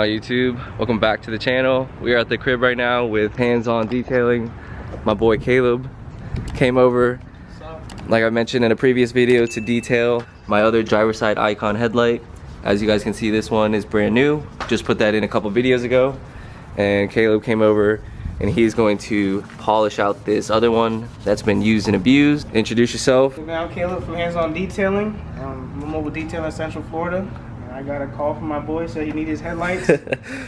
on YouTube? Welcome back to the channel. We are at the crib right now with hands-on detailing. My boy Caleb came over, like I mentioned in a previous video, to detail my other driver side icon headlight. As you guys can see, this one is brand new. Just put that in a couple videos ago. And Caleb came over and he's going to polish out this other one that's been used and abused. Introduce yourself. I'm Caleb from Hands On Detailing. I'm a mobile detailer in Central Florida. I got a call from my boy, said he needed his headlights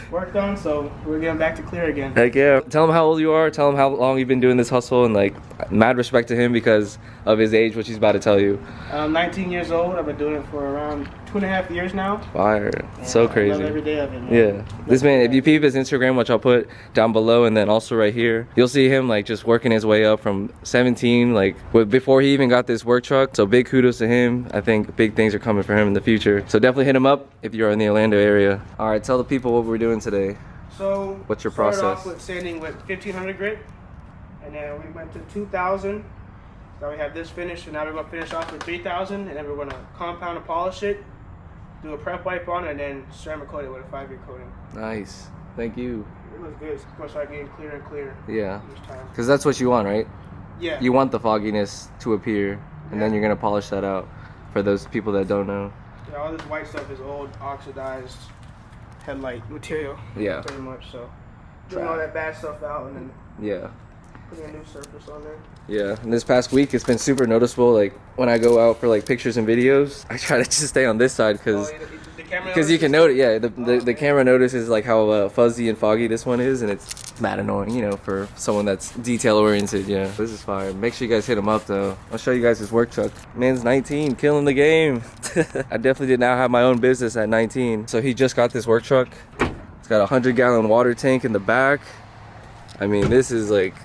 worked on, so we're getting back to clear again. Heck yeah. Tell him how old you are, tell him how long you've been doing this hustle, and like, mad respect to him because of his age, which he's about to tell you. I'm 19 years old. I've been doing it for around 2.5 years now. Fire. So crazy. I love every day of it, man. Yeah. This man, if you peep his Instagram, which I'll put down below and then also right here, you'll see him like just working his way up from 17, like before he even got this work truck. So big kudos to him. I think big things are coming for him in the future. So definitely hit him up if you're in the Orlando area. All right, tell the people what we're doing today. So what's your started process? Off with sanding with 1500 grit, and then we went to 2000. Now we have this finished, and now we're gonna finish off with 3000, and then we're gonna compound and polish it, do a prep wipe on it, and then ceramic coat it with a 5-year coating. Nice. Thank you. It looks good. It's gonna start getting clearer and clearer. Yeah. Each time. Because that's what you want, right? Yeah. You want the fogginess to appear, and then you're gonna polish that out. For those people that don't know. Yeah, all this white stuff is old oxidized headlight material. Yeah. Pretty much. So doing all that bad stuff out, and then yeah. putting a new surface on there. Yeah, and this past week it's been super noticeable. Like when I go out for like pictures and videos, I try to just stay on this side because you can notice. Yeah, the camera notices like how fuzzy and foggy this one is, and it's mad annoying, you know, for someone that's detail oriented. Yeah, this is fire. Make sure you guys hit him up though. I'll show you guys his work truck. Man's 19, killing the game. I definitely did not have my own business at 19. So he just got this work truck. It's got a 100-gallon water tank in the back. I mean, this is like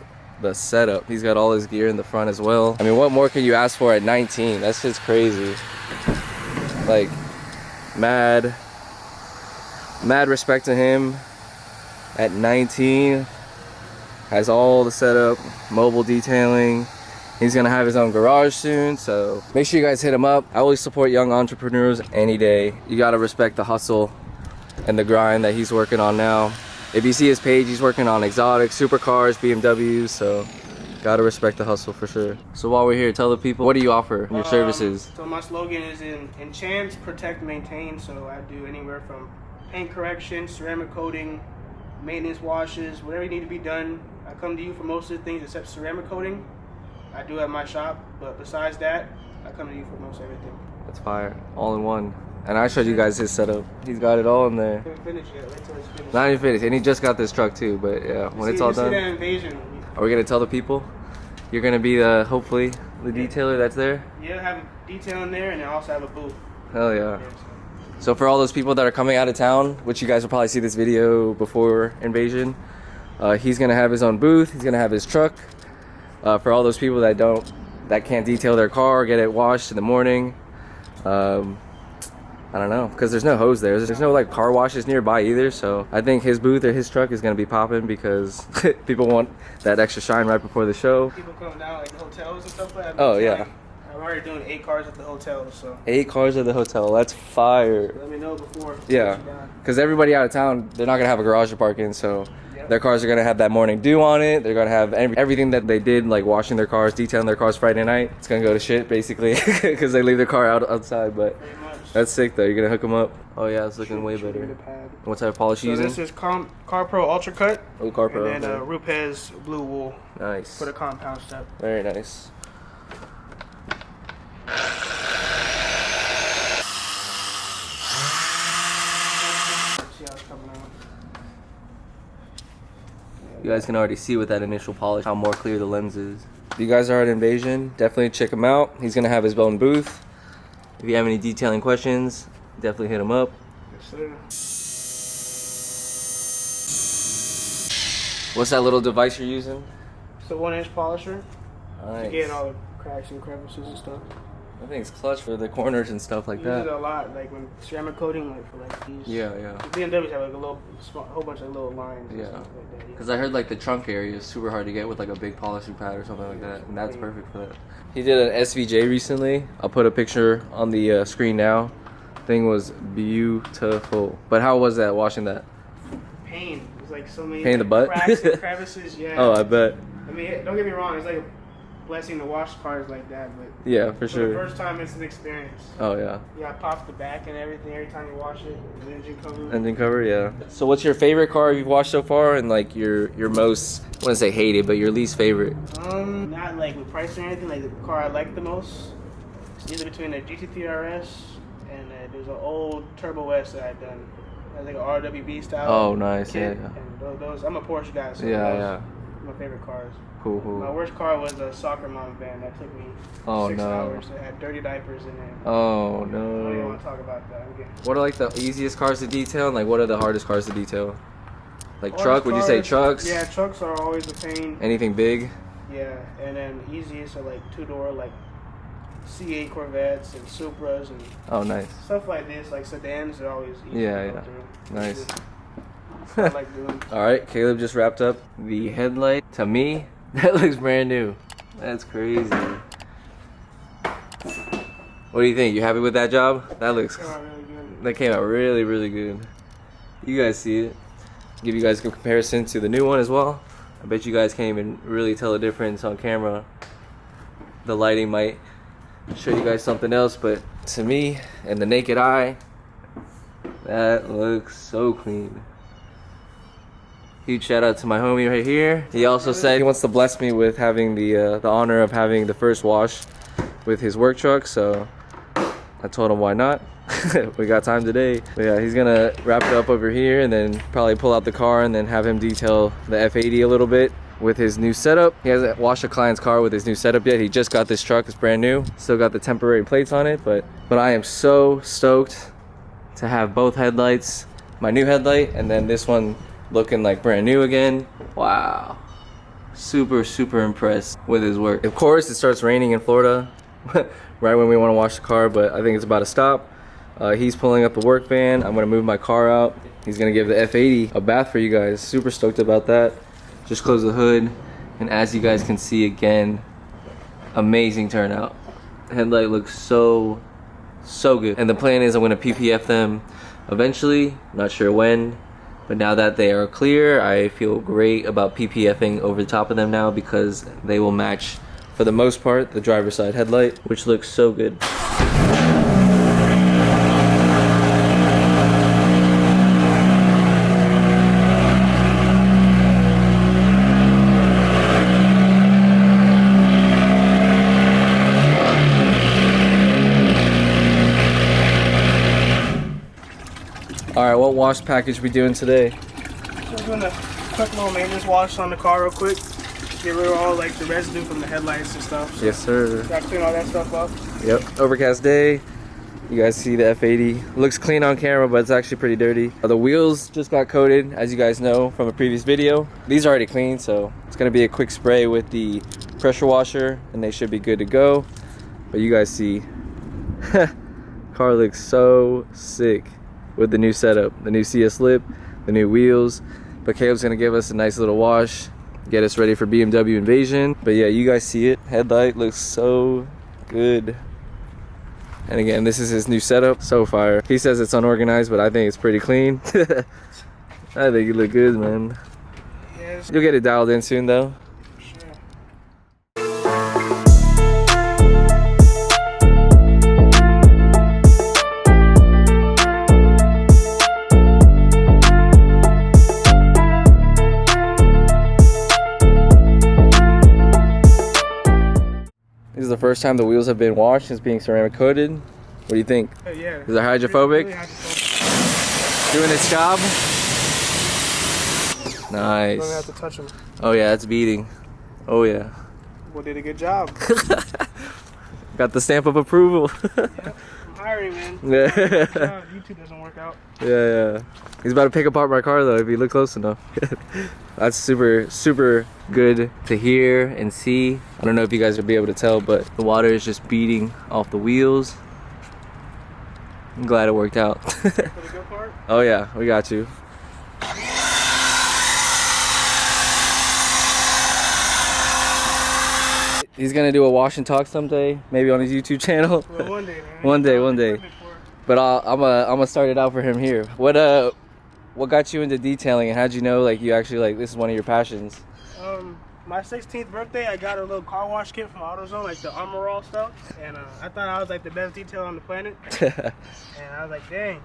the setup. He's got all his gear in the front as well. I mean, what more can you ask for at 19? That's just crazy. Like, mad respect to him. At 19, has all the setup, mobile detailing. He's gonna have his own garage soon, so make sure you guys hit him up. I always support young entrepreneurs any day. You gotta respect the hustle and the grind that he's working on now. If you see his page, he's working on exotic supercars, BMWs, so gotta respect the hustle for sure. So while we're here, tell the people, what do you offer in your services? So my slogan is enchant, protect, maintain. So I do anywhere from paint correction, ceramic coating, maintenance washes, whatever you need to be done. I come to you for most of the things except ceramic coating. I do at my shop, but besides that, I come to you for most everything. That's fire, all in one. And I showed you guys his setup. He's got it all in there. Haven't finished yet. Wait till it's finished. Not even finished, and he just got this truck too. But yeah, when it's all done. That Invasion. Are we gonna tell the people? You're gonna be the hopefully the detailer that's there. Yeah, I have a detail in there, and I also have a booth. Hell yeah. So for all those people that are coming out of town, which you guys will probably see this video before Invasion, he's gonna have his own booth. He's gonna have his truck. For all those people that can't detail their car, get it washed in the morning. I don't know, because there's no hose there. There's no like car washes nearby either, so I think his booth or his truck is gonna be popping because people want that extra shine right before the show. People come down like the hotels and stuff like that. Oh yeah. I'm already doing 8 cars at the hotel, so. 8 cars at the hotel, that's fire. Let me know before. Yeah, because everybody out of town, they're not gonna have a garage to park in, so their cars are gonna have that morning dew on it. They're gonna have everything that they did, like washing their cars, detailing their cars Friday night. It's gonna go to shit basically because they leave their car outside, but. That's sick though. You're gonna hook them up. Oh yeah, it's looking way better. What type of polish you using? This is CarPro Ultra Cut. Oh, CarPro. And then Rupes Blue Wool. Nice. For the compound step. Very nice. See how it's coming out. You guys can already see with that initial polish how more clear the lens is. If you guys are at Invasion, definitely check him out. He's gonna have his own booth. If you have any detailing questions, definitely hit him up. Yes, sir. What's that little device you're using? It's a 1-inch polisher. Nice. To get all the cracks and crevices and stuff. I think it's clutch for the corners and stuff like that. Use it a lot, like when ceramic coating, like for like these. Yeah, yeah. The BMWs have like a whole bunch of little lines. Yeah. And stuff like that. Because I heard like the trunk area is super hard to get with like a big polishing pad or something like that, and that's perfect for that. He did an SVJ recently. I'll put a picture on the screen now. Thing was beautiful. But how was that washing that? pain. It's like so many Pain in the butt? cracks and crevices. Yeah. Oh, I bet. I mean, don't get me wrong. It's like a blessing to wash cars like that, but Yeah, for sure. the first time, it's an experience. Oh yeah. Yeah, it pops the back and everything every time you wash it. The engine cover. Engine cover, yeah. So what's your favorite car you've washed so far, and like your most, I wouldn't say hated, but your least favorite? Not like with price or anything. Like the car I like the most. It's either between a GT3 RS and there's an old Turbo S that I've done. It's like an RWB style. Oh, nice. Kit. Yeah. And those, I'm a Porsche guy, so Yeah, those yeah. are my favorite cars. Cool, cool. My worst car was a soccer mom van that took me 6 hours. It had dirty diapers in it. Oh I don't even no. want to talk about that. What are like the easiest cars to detail, and like what are the hardest cars to detail? Like Hardest truck? Would you say cars- trucks? Yeah, trucks are always a pain. Anything big? Yeah, and then easiest are like two-door, like C8 Corvettes and Supras and Oh, nice. stuff like this. Like sedans are always easy Yeah, to go yeah. through. Nice. That's what I like doing. All right, Caleb just wrapped up the headlight. To me, that looks brand new. That's crazy. What do you think? You happy with that job? That looks. Came out really good. That came out really, really good. You guys see it. Give you guys a good comparison to the new one as well. I bet you guys can't even really tell the difference on camera. The lighting might show you guys something else, but to me and the naked eye, that looks so clean. Huge shout out to my homie right here. He also said he wants to bless me with having the honor of having the first wash with his work truck, so I told him why not. We got time today. But yeah, he's gonna wrap it up over here and then probably pull out the car and then have him detail the F80 a little bit with his new setup. He hasn't washed a client's car with his new setup yet. He just got this truck, it's brand new. Still got the temporary plates on it, but I am so stoked to have both headlights, my new headlight and then this one looking like brand new again. Wow. Super, super impressed with his work. Of course, it starts raining in Florida right when we want to wash the car, but I think it's about to stop. He's pulling up the work van. I'm gonna move my car out. He's gonna give the F80 a bath for you guys. Super stoked about that. Just close the hood, and as you guys can see again, amazing turnout. Headlight looks so good. And the plan is I'm gonna PPF them eventually, not sure when, but now that they are clear, I feel great about PPFing over the top of them now because they will match, for the most part, the driver's side headlight, which looks so good. All right, what wash package we doing today? So we're doing a quick little maintenance wash on the car real quick. Get rid of all like the residue from the headlights and stuff. So Yes, sir. gotta clean all that stuff up. Yep, overcast day. You guys see the F80. Looks clean on camera, but it's actually pretty dirty. The wheels just got coated, as you guys know from a previous video. These are already clean, so it's gonna be a quick spray with the pressure washer, and they should be good to go. But you guys see, car looks so sick with the new setup, the new CS lip, the new wheels. But Caleb's gonna give us a nice little wash, get us ready for BMW Invasion. But yeah, you guys see it. Headlight looks so good. And again, this is his new setup. So fire. He says it's unorganized, but I think it's pretty clean. I think you look good, man. Yes. You'll get it dialed in soon, though. Sure. This is the first time the wheels have been washed since being ceramic coated. What do you think? Yeah. Is it hydrophobic? Really hydrophobic. Doing its job? Nice. Don't have to touch them. Oh yeah, it's beating. Oh yeah. Well, did a good job. Got the stamp of approval. Yep. I'm hiring, man. Yeah. YouTube doesn't work out. Yeah. He's about to pick apart my car though if you look close enough. That's super, super good to hear and see. I don't know if you guys will be able to tell, but the water is just beating off the wheels. I'm glad it worked out. For the good part? Oh yeah, we got you. He's gonna do a wash and talk someday, maybe on his YouTube channel. Well, one day, man. One day. But I'm gonna start it out for him here. What what got you into detailing, and how'd you know like you actually like this is one of your passions? My 16th birthday, I got a little car wash kit from AutoZone, like the Armor All stuff, and I thought I was like the best detailer on the planet. And I was like, dang,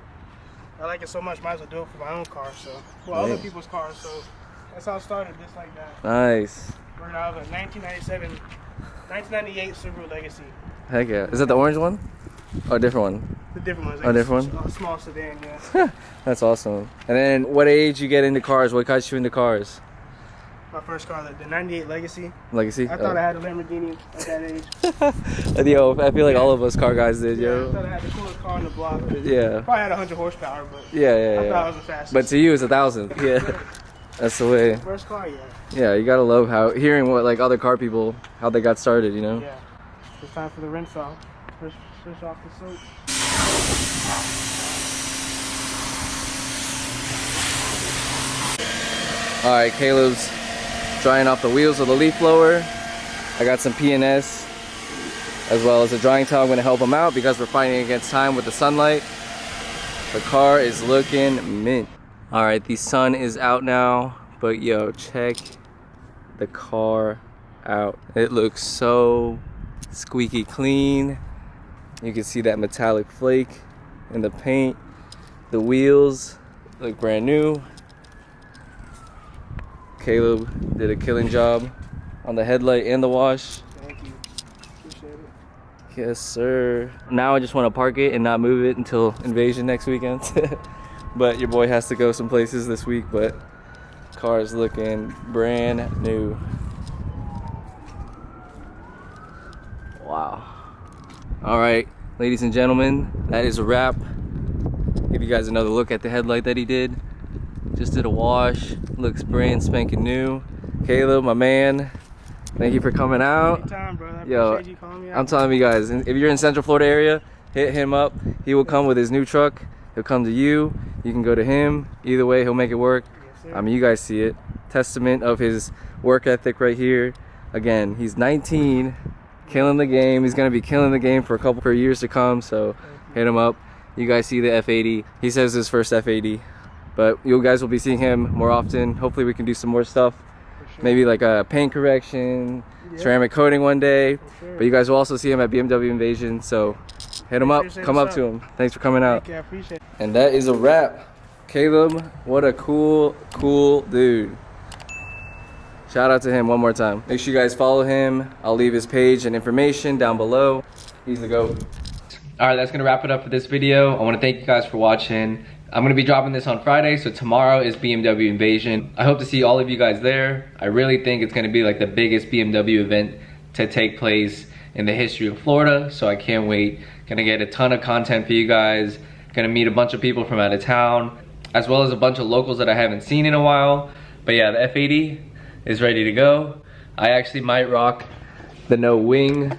I like it so much, might as well do it for my own car, so other people's cars. So that's how it started, just like that. Nice. Right out of a 1998 Subaru Legacy. Heck yeah. Is that the orange one? Oh, a different one. The different ones. Like a different one? A small sedan, yeah. That's awesome. And then what age you get into cars? What got you into cars? My first car, the 98 Legacy. Legacy? I thought I had a Lamborghini at that age. Yo, I feel like all of us car guys did, Yeah, yo. I thought I had the coolest car on the block. Yeah. Probably had 100 horsepower, but Yeah. I thought I was the fastest. But to you, it's 1,000. Yeah. That's the way. First car, yeah. Yeah, you gotta love hearing what like other car people, how they got started, you know? Yeah. It's time for the rinse off. Rinse off the soap. All right, Caleb's drying off the wheels of the leaf blower. I got some PNS as well as a drying towel. I'm gonna help him out because we're fighting against time with the sunlight. The car is looking mint. All right, the sun is out now, but yo, check the car out. It looks so squeaky clean. You can see that metallic flake in the paint. The wheels look brand new. Caleb did a killing job on the headlight and the wash. Thank you. Appreciate it. Yes, sir. Now I just want to park it and not move it until Invasion next weekend. But your boy has to go some places this week, but car is looking brand new. Wow. All right, ladies and gentlemen, that is a wrap. Give you guys another look at the headlight that he did. Just did a wash, looks brand spanking new. Caleb, my man, thank you for coming out. Anytime, bro. I Yo, appreciate you calling me out. I'm telling you guys, if you're in Central Florida area, hit him up. He will come with his new truck. He'll come to you. You can go to him. Either way, he'll make it work. Yes, sir. I mean, you guys see it. Testament of his work ethic right here. Again, he's 19, killing the game. He's gonna be killing the game for years to come. So hit him up. You guys see the F80. He says his first F80. But you guys will be seeing him more often. Hopefully we can do some more stuff. Sure. Maybe like a paint correction, ceramic coating one day. Sure. But you guys will also see him at BMW Invasion. So hit him up, come up to him. Thanks for coming out. Thank you, I appreciate it. And that is a wrap. Caleb, what a cool dude. Shout out to him one more time. Make sure you guys follow him. I'll leave his page and information down below. He's the GOAT. All right, that's gonna wrap it up for this video. I wanna thank you guys for watching. I'm gonna be dropping this on Friday, so tomorrow is BMW Invasion. I hope to see all of you guys there. I really think it's gonna be like the biggest BMW event to take place in the history of Florida, so I can't wait. Gonna get a ton of content for you guys. Gonna meet a bunch of people from out of town, as well as a bunch of locals that I haven't seen in a while. But yeah, the F80 is ready to go. I actually might rock the no wing.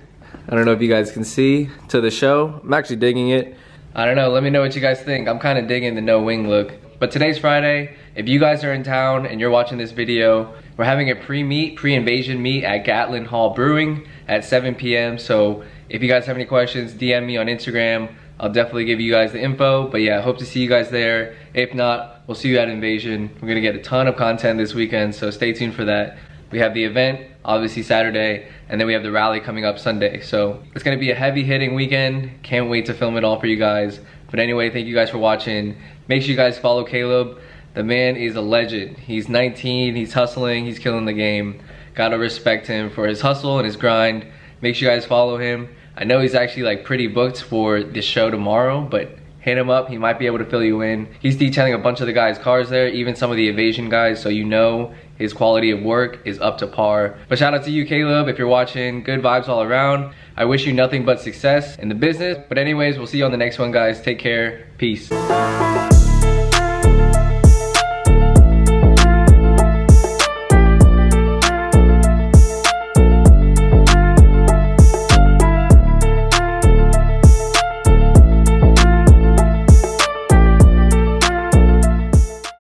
I don't know if you guys can see to the show. I'm actually digging it. I don't know, let me know what you guys think. I'm kind of digging the no wing look. But today's Friday. If you guys are in town and you're watching this video, we're having a pre-invasion meet at Gatlin Hall Brewing at 7 p.m. So if you guys have any questions, DM me on Instagram. I'll definitely give you guys the info. But yeah, hope to see you guys there. If not, we'll see you at Invasion. We're gonna get a ton of content this weekend, so stay tuned for that. We have the event, obviously Saturday, and then we have the rally coming up Sunday. So it's gonna be a heavy hitting weekend. Can't wait to film it all for you guys. But anyway, thank you guys for watching. Make sure you guys follow Caleb. The man is a legend. He's 19, he's hustling, he's killing the game. Gotta respect him for his hustle and his grind. Make sure you guys follow him. I know he's actually like pretty booked for the show tomorrow, but hit him up, he might be able to fill you in. He's detailing a bunch of the guys' cars there, even some of the Invasion guys, so you know his quality of work is up to par. But shout out to you, Caleb, if you're watching. Good vibes all around. I wish you nothing but success in the business. But anyways, we'll see you on the next one, guys. Take care. Peace.